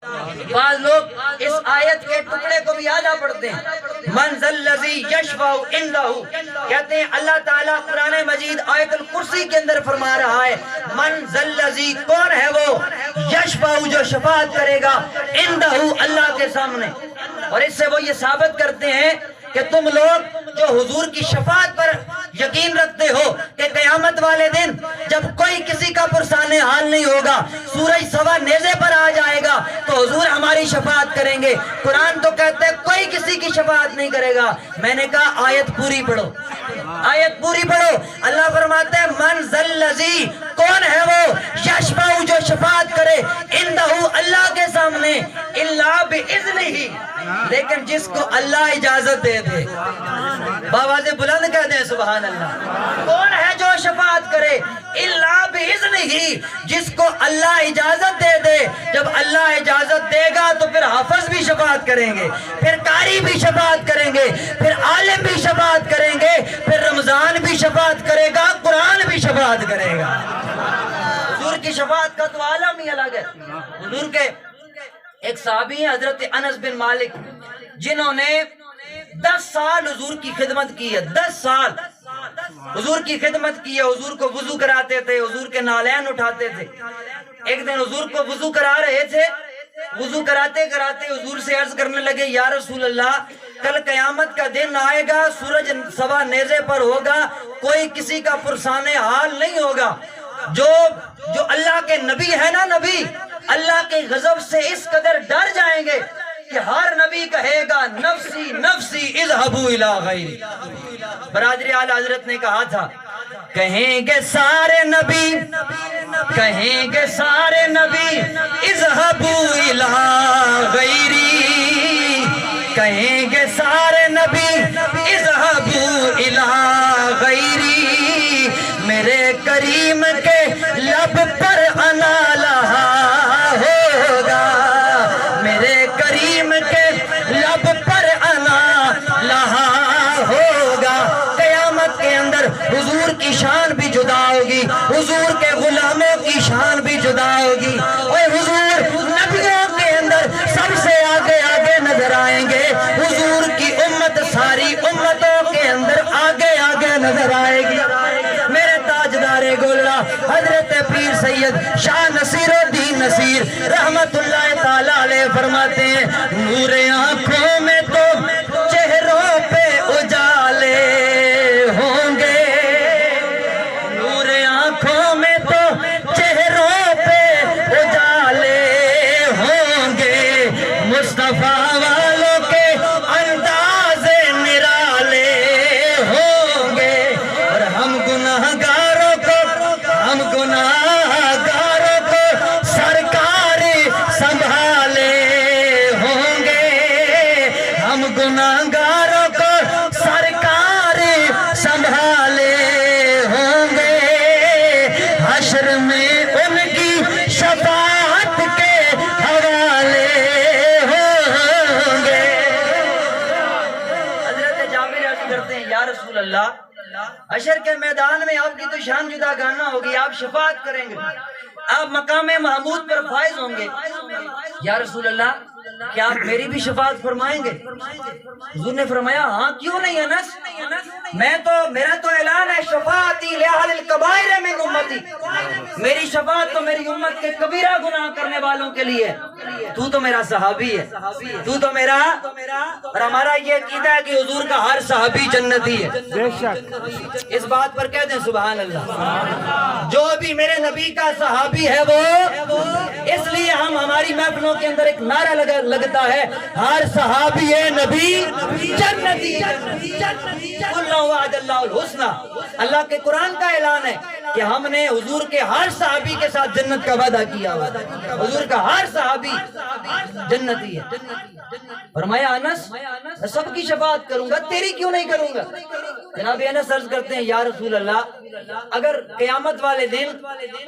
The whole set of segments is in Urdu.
بعض لوگ اس آیت کے ٹکڑے کو بھی آدھا پڑھتے ہیں، من ذا الذی یشفع عندہ، کہتے ہیں اللہ تعالیٰ قرآن مجید آیت الکرسی کے اندر فرما رہا ہے من ذا الذی، کون ہے وہ، یشفع جو شفاعت کرے گا، عندہ اللہ کے سامنے۔ اور اس سے وہ یہ ثابت کرتے ہیں کہ تم لوگ جو حضور کی شفاعت پر یقین رکھتے ہو کہ قیامت والے دن جب کوئی کسی کا پرسان حال نہیں ہوگا، سورج سوا نیزے پر آ جائے گا تو حضور ہماری شفاعت کریں گے۔ قرآن تو کہتا ہے کوئی کسی کی شفاعت نہیں کرے گا۔ میں نے کہا آیت پوری پڑھو، آیت پوری پڑھو۔ اللہ فرماتا ہے من ذا الذی، کون ہے وہ، یشفع جو شفاعت کرے، عندہ اللہ کے سامنے، الا باذنہ، لیکن جس کو اللہ اجازت دے دے۔ بآواز بلند کہہ دیں سبحان اللہ۔ کون ہے جو شفاعت کرے، الا باذنہ، جس کو اللہ اجازت دے دے۔ جب اللہ اجازت دے گا تو پھر حافظ بھی شفاعت کریں گے، پھر قاری بھی شفاعت کریں گے، پھر عالم بھی شفاعت کریں گے، پھر رمضان بھی شفاعت کرے گا، قرآن بھی شفاعت کرے گا۔ حضور کی شفاعت کا تو عالم ہی الگ ہے۔ حضور کے ایک صحابی ہیں حضرت انس بن مالک، جنہوں نے 10 سال حضور کی خدمت کی ہے، 10 سال حضور کی خدمت کی ہے۔ حضور کو وضو کراتے تھے، حضور کے نالین اٹھاتے تھے۔ ایک دن حضور کو وضو کرا رہے تھے، وضو کراتے کراتے حضور سے عرض کرنے لگے یا رسول اللہ، کل قیامت کا دن آئے گا، سورج سوا نیزے پر ہوگا، کوئی کسی کا پرسان حال نہیں ہوگا۔ جو اللہ کے نبی ہے نا، نبی اللہ کے غضب سے اس قدر ڈر جائیں گے کہ ہر نبی کہے گا نفسی نفسی اذهبوا الی غیری۔ برادری اعلی حضرت نے کہا تھا کہیں گے سارے نبی، کہیں گے سارے نبی اذهبوا الی غیری، کہیں گے سارے نبی اذهبوا الی غیری، میرے کریم کے لب پر انا لہا ہوگا، میرے کریم کے لب پر انا لہا ہوگا۔ قیامت کے اندر حضور کی شان بھی جدا ہوگی، حضور کے غلاموں کی شان بھی جدا ہوگی، اور حضور نبیوں کے اندر سب سے آگے آگے نظر آئیں گے، حضور کی امت ساری امتوں کے اندر آگے آگے نظر آئے گی۔ میرے تاجدار گولڑا حضرت پیر سید شاہ نصیر الدین نصیر رحمت اللہ تعالیٰ علیہ فرماتے ہیں نور آنکھوں میں تو چہروں پہ اجالے ہوں گے، نور آنکھوں میں تو چہروں پہ اجالے ہوں گے، مصطفیٰ والوں کے انداز نرالے ہوں گے، اور ہم گناہگاروں کو سرکار سنبھالے ہوں گے، ہم گناہگاروں کو سرکار سنبھالے ہوں گے، حشر میں ان کی شفاعت کے حوالے ہوں گے۔ حضرت جابر عرض کرتے ہیں یا رسول اللہ، حشر کے میدان میں آپ کی تو شان جدا گانا ہوگی، آپ شفاعت کریں گے، آپ مقام محمود پر فائز ہوں گے، یا رسول اللہ کیا آپ میری بھی شفاعت فرمائیں گے؟ حضور نے فرمایا ہاں کیوں نہیں انس، میرا تو اعلان ہے شفاعتی لأہل الکبائر من امتی، میری شفاعت تو میری امت کے کبیرہ گناہ کرنے والوں کے لیے۔ تو تو میرا صحابی ہے، تو تو میرا، اور ہمارا یہ عقیدہ ہے کہ حضور کا ہر صحابی جنتی ہے۔ اس بات پر کہہ دیں سبحان اللہ۔ جو بھی میرے نبی کا صحابی ہے وہ، اس لیے ہماری محفلوں کے اندر ایک نعرہ لگتا ہے ہر صحابی نبی جنتی، اللہ وعد اللہ الحسنہ۔ اللہ کے قرآن کا اعلان ہے کہ ہم نے حضور کے ہر صحابی کے ساتھ جنت کا وعدہ کیا ہوا، حضور کا ہر صحابی جنتی ہے۔ فرمایا انس میں سب کی شفاعت کروں گا، تیری کیوں نہیں کروں گا؟ جناب انس عرض کرتے ہیں یا رسول اللہ، اگر قیامت والے دن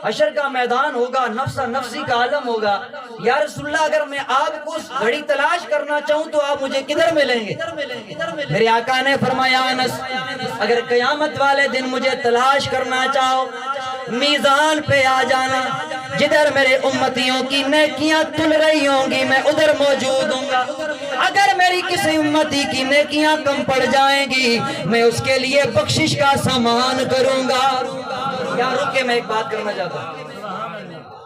حشر کا میدان ہوگا، نفسا نفسی کا عالم ہوگا، یا رسول اللہ اگر میں آپ کو اس گھڑی تلاش کرنا چاہوں تو آپ مجھے کدھر ملیں گے؟ میرے آقا نے فرمایا انس اگر قیامت والے دن مجھے تلاش کرنا چاہو، میزان پہ آ جانا، جدھر میرے امتیوں کی نیکیاں تل رہی ہوں گی میں ادھر موجود ہوں گا، اگر میری کسی امتی کی نیکیاں کم پڑ جائیں گی میں اس کے لیے بخشش کا سامان کروں گا۔ یہاں رک کے میں ایک بات کرنا چاہتا ہوں،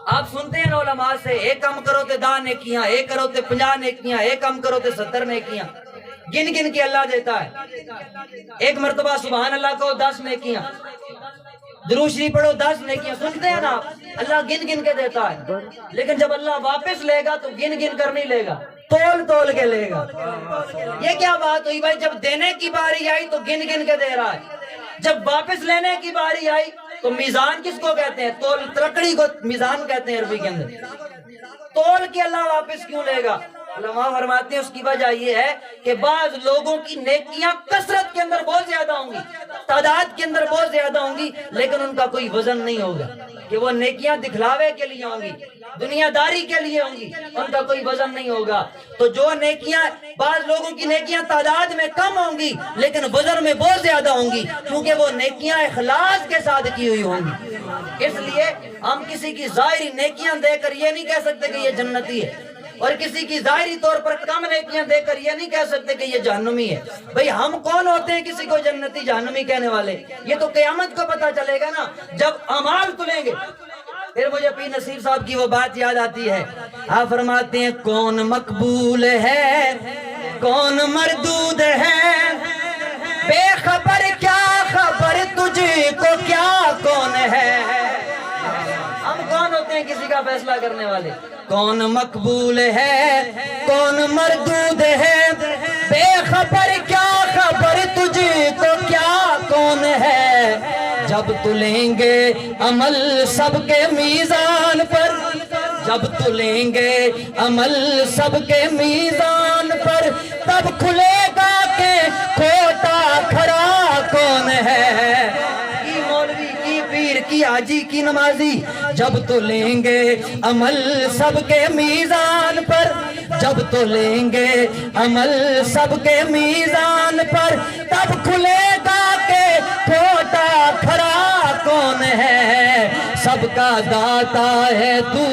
آپ سنتے ہیں علماء سے ایک کم کرو تے 10 نیکیاں، ایک کرو تے 50 نیکیاں، ایک کم کرو تے 70 نیکیاں، گن گن کے اللہ دیتا ہے۔ ایک مرتبہ سبحان اللہ کو 10 نیکیاں، درود شریف پڑھو 10 نیکیاں، سنتے ہیں نا آپ، اللہ گن گن کے دیتا ہے، لیکن جب اللہ واپس لے گا تو گن گن کر نہیں لے گا، تول تول کے لے گا۔ یہ کیا بات ہوئی بھائی، جب دینے کی باری آئی تو گن گن کے دے رہا ہے، جب واپس لینے کی باری آئی تو میزان کس کو کہتے ہیں؟ تول، ترکڑی کو میزان کہتے ہیں عربی کے اندر، تول کے اللہ واپس کیوں لے گا؟ علماء فرماتے ہیں اس کی وجہ یہ ہے کہ بعض لوگوں کی نیکیاں کثرت کے اندر بہت زیادہ ہوں گی، تعداد کے اندر بہت زیادہ ہوں گی، لیکن ان کا کوئی وزن نہیں ہوگا، کہ وہ نیکیاں دکھلاوے کے لیے ہوں گی، دنیا داری کے لیے ہوں گی، ان کا کوئی وزن نہیں ہوگا۔ تو جو نیکیاں، بعض لوگوں کی نیکیاں تعداد میں کم ہوں گی لیکن وزن میں بہت زیادہ ہوں گی، کیونکہ وہ نیکیاں اخلاص کے ساتھ کی ہوئی ہوں گی۔ اس لیے ہم کسی کی ظاہری نیکیاں دے کر یہ نہیں کہہ سکتے کہ یہ جنتی ہے، اور کسی کی ظاہری طور پر کم نیکیاں دے کر یہ نہیں کہہ سکتے کہ یہ جہنمی ہے۔ بھئی ہم کون ہوتے ہیں کسی کو جنتی جہنمی کہنے والے؟ یہ تو قیامت کو پتہ چلے گا نا، جب اعمال تلیں گے۔ پھر مجھے پیر نصیر صاحب کی وہ بات یاد آتی ہے، آپ فرماتے ہیں کون مقبول ہے کون مردود ہے، بے خبر کیا خبر تجھ کو کیا کون ہے۔ ہم کون ہوتے ہیں کسی کا فیصلہ کرنے والے؟ کون مقبول ہے کون مردود ہے، بے خبر کیا خبر تجھ کو کیا کون ہے۔ جب تلیں گے عمل سب کے میزان پر، جب تلیں گے عمل سب کے میزان پر، تب کھلے گا کہ کھوٹا کھڑا کون ہے۔ کی مولوی کی پیر کی حاجی کی نمازی، جب تلیں گے عمل سب کے میزان پر، جب تلیں گے عمل سب کے میزان پر، تب کھلے گا کہ کھوٹا کھڑا کون ہے۔ سب کا داتا ہے تو،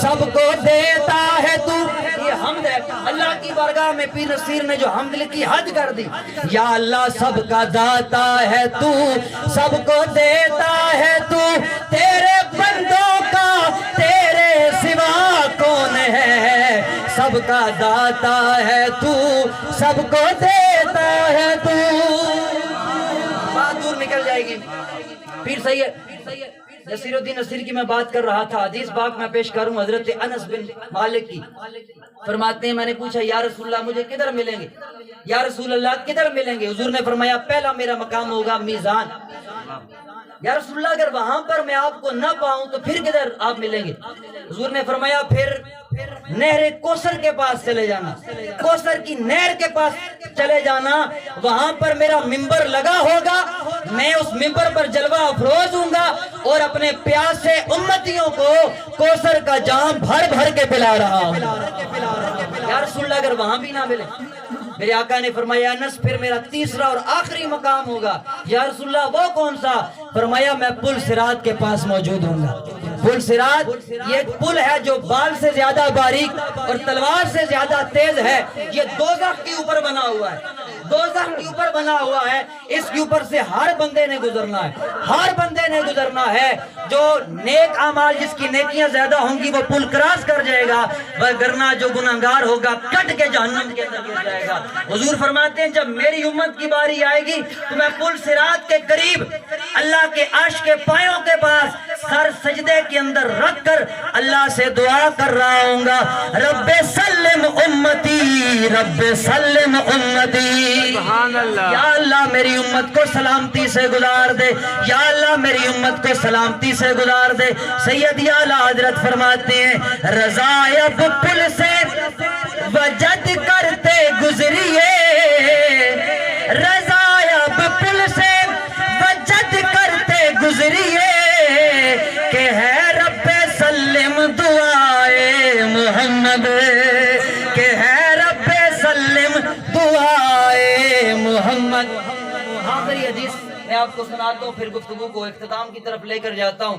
سب کو دیتا ہے تو۔ یہ حمد ہے اللہ کی بارگاہ میں، پیر نصیر نے جو حمد لکھی حد کر دی، یا اللہ سب کا داتا ہے تو، سب کو دیتا ہے تو، تیرے بندوں کا تیرے سوا کون ہے۔ سب کا داتا ہے تو، سب کو دیتا ہے تو۔ بات دور نکل جائے گی۔ پیر سید نصیر الدین نصیر کی میں بات کر رہا تھا، حدیث پاک میں پیش کروں حضرت انس بن مالک کی، فرماتے ہیں میں نے پوچھا یا رسول اللہ مجھے کدھر ملیں گے، یا رسول اللہ کدھر ملیں گے؟ حضور نے فرمایا پہلا میرا مقام ہوگا میزان۔ یا رسول اللہ اگر وہاں پر میں آپ کو نہ پاؤں تو پھر کدھر آپ ملیں گے؟ حضور نے فرمایا پھر نہر کوثر کے پاس چلے جانا، کوثر کی نہر کے پاس چلے جانا، وہاں پر میرا ممبر لگا ہوگا، میں اس ممبر پر جلوہ افروز ہوں گا اور اپنے پیاسے امتیوں کو کوثر کا جام بھر بھر کے پلا رہا ہوں۔ یا رسول اللہ اگر وہاں بھی نہ ملے، میرے آقا نے فرمایا انس پھر میرا تیسرا اور آخری مقام ہوگا۔ یا رسول اللہ وہ کون سا؟ فرمایا میں پل صراط کے پاس موجود ہوں گا۔ پل صراط یہ ایک پل ہے جو بال سے زیادہ باریک اور تلوار سے زیادہ تیز ہے، یہ دوزخ کے اوپر بنا ہوا ہے، دوزخ کے اوپر بنا ہوا ہے، اس کے اوپر سے ہر بندے نے گزرنا ہے، ہر بندے نے گزرنا ہے۔ جو نیک اعمال جس کی نیکیاں زیادہ ہوں گی وہ پل کراس کر جائے گا، ورنہ جو گناہگار ہوگا کٹ کے جہنم کے اندر گر جائے گا۔ حضور فرماتے ہیں جب میری امت کی باری آئے گی تو میں پل صراط کے قریب اللہ کے عرش کے پایوں کے پاس سر سجدے کے اندر رکھ کر اللہ سے دعا کر رہا ہوں گا، رب سلم امتی رب سلم امتی۔ یا اللہ میری امت کو سلامتی سے گزار دے، یا اللہ میری امت کو سلامتی سے گزار دے۔ سید اعلیٰ حضرت فرماتے ہیں رضا اب پل سے وجد کرتے گزریے، رضا اب پل سے وجد کرتے گزریے، کہ ہے رب سلم دعائے محمد، کہ ہے رب سلم دعائے محمد۔ آخری حدیث میں آپ کو سناتا ہوں پھر گفتگو کو اختتام کی طرف لے کر جاتا ہوں۔